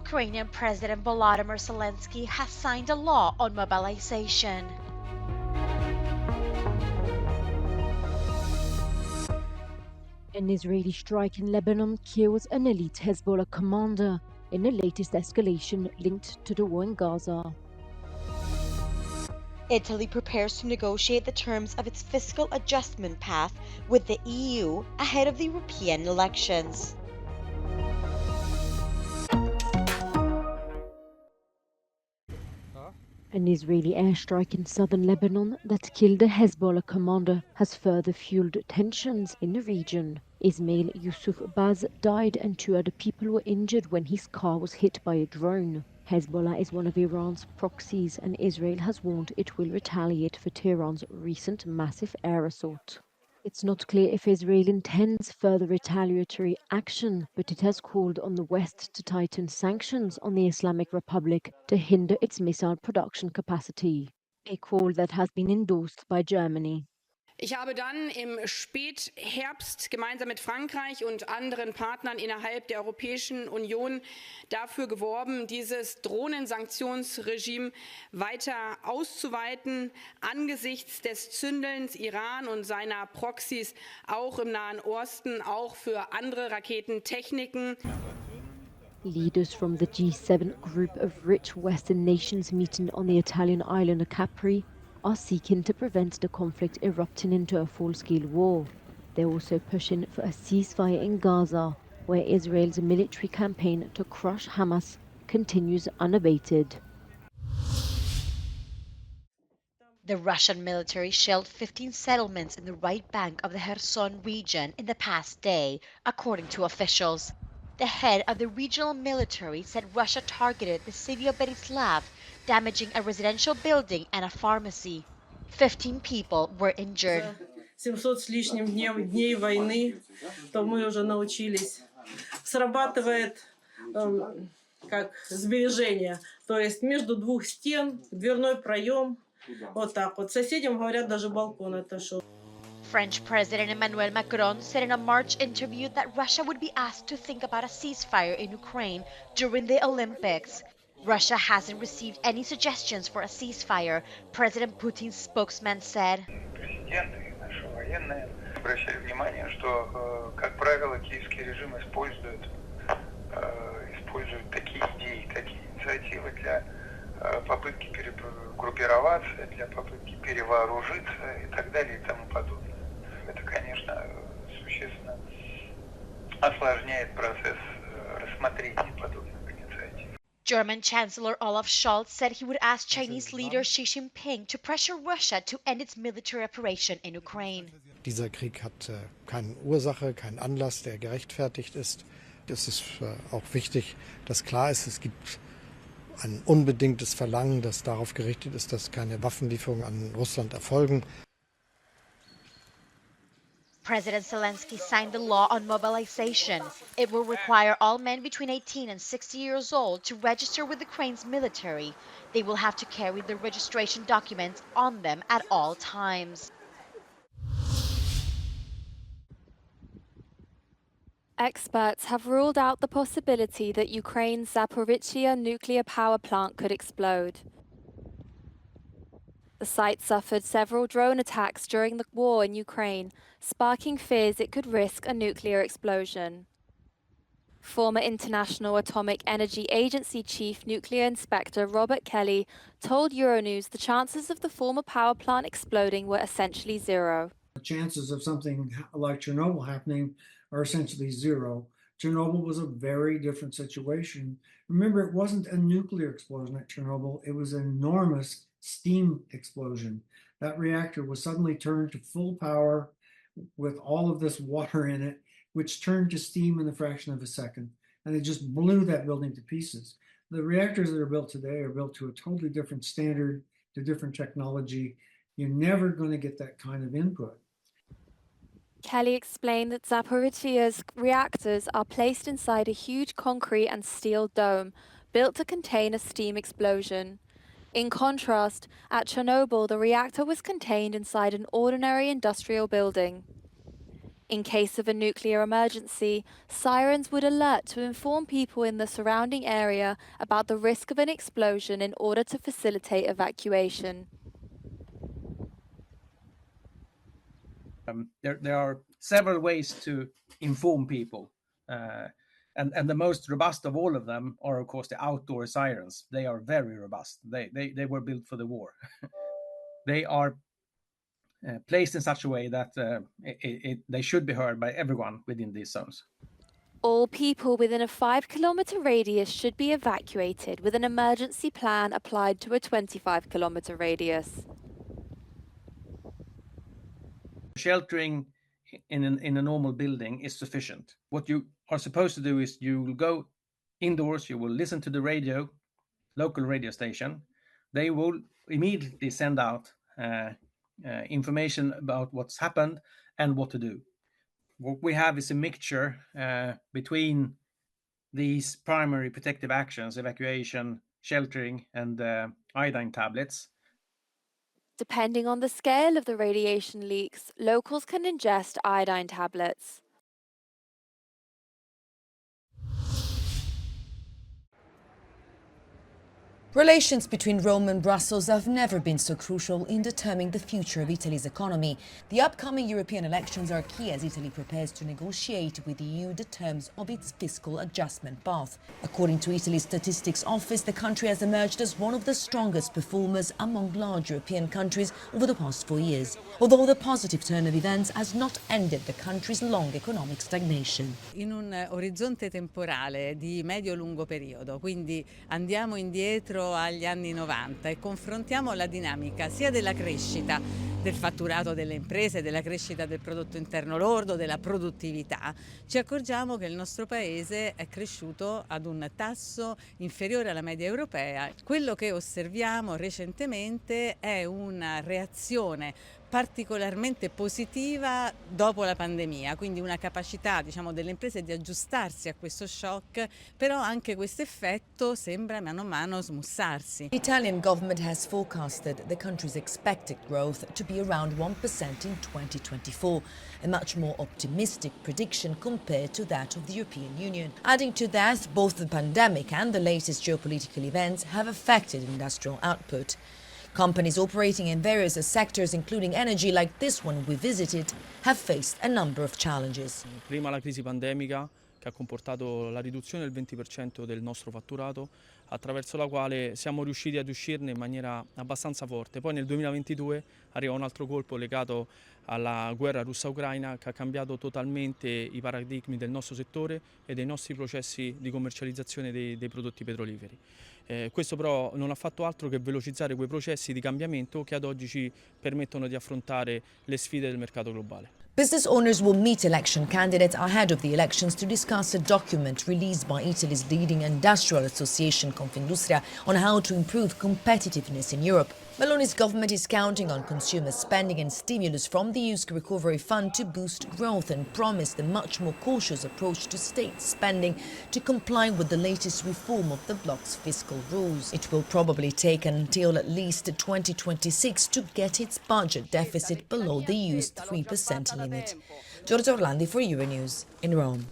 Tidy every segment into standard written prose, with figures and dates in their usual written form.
Ukrainian President Volodymyr Zelensky has signed a law on mobilization. An Israeli strike in Lebanon kills an elite Hezbollah commander in the latest escalation linked to the war in Gaza. Italy prepares to negotiate the terms of its fiscal adjustment path with the EU ahead of the European elections. An Israeli airstrike in southern Lebanon that killed a Hezbollah commander has further fueled tensions in the region. Ismail Yusuf Baz died and 2 other people were injured when his car was hit by a drone. Hezbollah is one of Iran's proxies, and Israel has warned it will retaliate for Tehran's recent massive air assault. It's not clear if Israel intends further retaliatory action, but it has called on the West to tighten sanctions on the Islamic Republic to hinder its missile production capacity, a call that has been endorsed by Germany. Ich habe dann im Spätherbst gemeinsam mit Frankreich und anderen Partnern innerhalb der Europäischen Union dafür geworben, dieses Drohnensanktionsregime weiter auszuweiten, angesichts des Zündelns Iran und seiner Proxys auch im Nahen Osten, auch für andere Raketentechniken. Leaders from the G7 group of rich Western nations meeting on the Italian island of Capri are seeking to prevent the conflict erupting into a full-scale war. They're also pushing for a ceasefire in Gaza, where Israel's military campaign to crush Hamas continues unabated. The Russian military shelled 15 settlements in the right bank of the Kherson region in the past day, according to officials. The head of the regional military said Russia targeted the city of Berislav, damaging a residential building and a pharmacy. 15 people were injured. 700 с лишним дней войны, то мы уже научились. Срабатывает как сбережение, то есть между двух стен, дверной проем, вот так вот. Соседям говорят, даже балкон отошел. French President Emmanuel Macron said in a March interview that Russia would be asked to think about a ceasefire in Ukraine during the Olympics. Russia hasn't received any suggestions for a ceasefire, President Putin's spokesman said. Обращали внимание, что, как правило, киевский режим использует такие идеи, такие инициативы для попытки перегруппироваться, для попытки перевооружиться и так далее и тому подобное. Это, конечно, существенно осложняет процесс рассмотрения подобных инициатив. German Chancellor Olaf Scholz said he would ask Chinese leader Xi Jinping to pressure Russia to end its military operation in Ukraine. Dieser Krieg hat keine Ursache, keinen Anlass, der gerechtfertigt ist. Es ist auch wichtig, dass klar ist, es gibt ein unbedingtes Verlangen, das darauf gerichtet ist, dass keine Waffenlieferungen an Russland erfolgen. President Zelensky signed the law on mobilization. It will require all men between 18 and 60 years old to register with Ukraine's military. They will have to carry their registration documents on them at all times. Experts have ruled out the possibility that Ukraine's Zaporizhzhia nuclear power plant could explode. The site suffered several drone attacks during the war in Ukraine, sparking fears it could risk a nuclear explosion. Former International Atomic Energy Agency Chief Nuclear Inspector Robert Kelly told Euronews the chances of the former power plant exploding were essentially zero. The chances of something like Chernobyl happening are essentially zero. Chernobyl was a very different situation. Remember, it wasn't a nuclear explosion at Chernobyl, it was an enormous steam explosion. That reactor was suddenly turned to full power with all of this water in it, which turned to steam in a fraction of a second, and it just blew that building to pieces. The reactors that are built today are built to a totally different standard, to different technology. You're never going to get that kind of input. Kelly explained that Zaporizhzhia's reactors are placed inside a huge concrete and steel dome built to contain a steam explosion. In contrast, at Chernobyl, the reactor was contained inside an ordinary industrial building. In case of a nuclear emergency, sirens would alert to inform people in the surrounding area about the risk of an explosion in order to facilitate evacuation. There are several ways to inform people. And the most robust of all of them are, of course, the outdoor sirens. They are very robust. They were built for the war. They are placed in such a way that they should be heard by everyone within these zones. All people within a 5-kilometre radius should be evacuated with an emergency plan applied to a 25-kilometre radius. Sheltering in a normal building is sufficient. What you are supposed to do is you will go indoors, you will listen to the radio, local radio station. They will immediately send out information about what's happened and what to do. What we have is a mixture between these primary protective actions, evacuation, sheltering, and iodine tablets. Depending on the scale of the radiation leaks, locals can ingest iodine tablets. Relations between Rome and Brussels have never been so crucial in determining the future of Italy's economy. The upcoming European elections are key as Italy prepares to negotiate with the EU the terms of its fiscal adjustment path. According to Italy's Statistics Office, the country has emerged as one of the strongest performers among large European countries over the past 4 years, although the positive turn of events has not ended the country's long economic stagnation. In un orizzonte temporale di medio-lungo periodo, quindi andiamo indietro agli anni 90 e confrontiamo la dinamica sia della crescita del fatturato delle imprese, della crescita del prodotto interno lordo, della produttività, ci accorgiamo che il nostro paese è cresciuto ad un tasso inferiore alla media europea. Quello che osserviamo recentemente è una reazione particolarmente positiva dopo la pandemia, quindi una capacità, delle imprese di aggiustarsi a questo shock, però anche questo effetto sembra mano a mano smussarsi. The Italian government has forecasted the country's expected growth to be around 1% in 2024, a much more optimistic prediction compared to that of the European Union. Adding to that, both the pandemic and the latest geopolitical events have affected industrial output. Companies operating in various sectors, including energy, like this one we visited, have faced a number of challenges. Prima la crisi pandemica, che ha comportato la riduzione del 20% del nostro fatturato, attraverso la quale siamo riusciti ad uscirne in maniera abbastanza forte. Poi nel 2022 arriva un altro colpo legato alla guerra russa-ucraina che ha cambiato totalmente i paradigmi del nostro settore e dei nostri processi di commercializzazione dei prodotti petroliferi. Questo però non ha fatto altro che velocizzare quei processi di cambiamento che ad oggi ci permettono di affrontare le sfide del mercato globale. Business owners will meet election candidates ahead of the elections to discuss a document released by Italy's leading industrial association Confindustria on how to improve competitiveness in Europe. Meloni's government is counting on consumer spending and stimulus from the EU's recovery fund to boost growth and promised a much more cautious approach to state spending to comply with the latest reform of the bloc's fiscal rules. It will probably take until at least 2026 to get its budget deficit below the EU's 3% limit. Giorgio Orlandi for Euronews in Rome.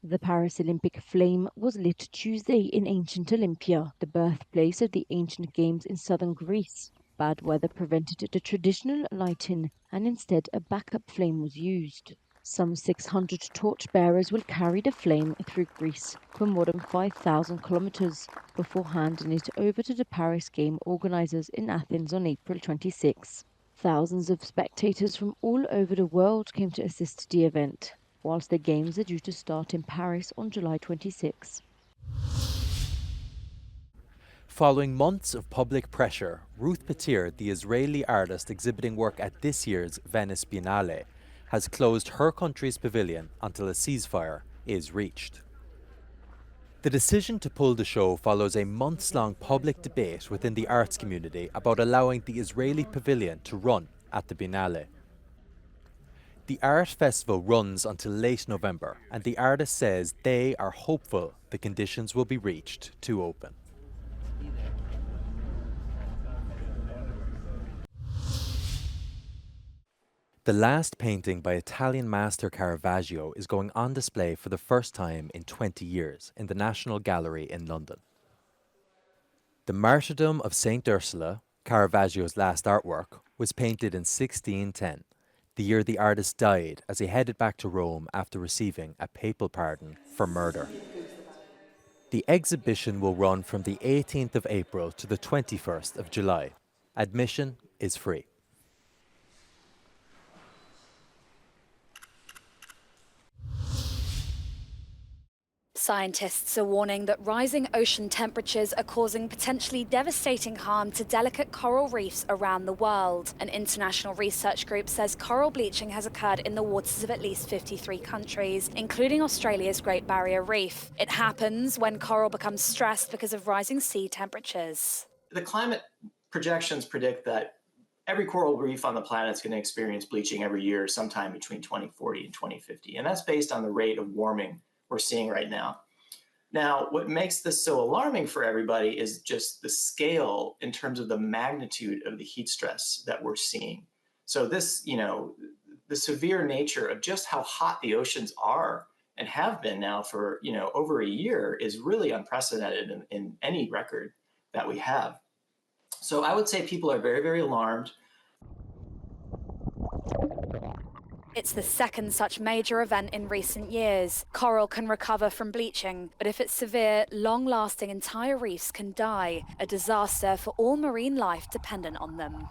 The Paris Olympic flame was lit Tuesday in ancient Olympia, the birthplace of the ancient games in southern Greece. Bad weather prevented the traditional lighting, and instead a backup flame was used. Some 600 torchbearers will carry the flame through Greece for more than 5,000 kilometers before handing it over to the Paris game organizers in Athens on April 26. Thousands of spectators from all over the world came to assist the event, whilst the games are due to start in Paris on July 26. Following months of public pressure, Ruth Petir, the Israeli artist exhibiting work at this year's Venice Biennale, has closed her country's pavilion until a ceasefire is reached. The decision to pull the show follows a months-long public debate within the arts community about allowing the Israeli pavilion to run at the Biennale. The art festival runs until late November, and the artist says they are hopeful the conditions will be reached to open. The last painting by Italian master Caravaggio is going on display for the first time in 20 years in the National Gallery in London. The Martyrdom of St. Ursula, Caravaggio's last artwork, was painted in 1610, the year the artist died as he headed back to Rome after receiving a papal pardon for murder. The exhibition will run from the 18th of April to the 21st of July. Admission is free. Scientists are warning that rising ocean temperatures are causing potentially devastating harm to delicate coral reefs around the world. An international research group says coral bleaching has occurred in the waters of at least 53 countries, including Australia's Great Barrier Reef. It happens when coral becomes stressed because of rising sea temperatures. The climate projections predict that every coral reef on the planet is going to experience bleaching every year sometime between 2040 and 2050. And that's based on the rate of warming we're seeing right now. Now, what makes this so alarming for everybody is just the scale in terms of the magnitude of the heat stress that we're seeing. So this, the severe nature of just how hot the oceans are and have been now for, over a year is really unprecedented in any record that we have. So I would say people are very, very alarmed. It's the second such major event in recent years. Coral can recover from bleaching, but if it's severe, long-lasting, entire reefs can die, a disaster for all marine life dependent on them.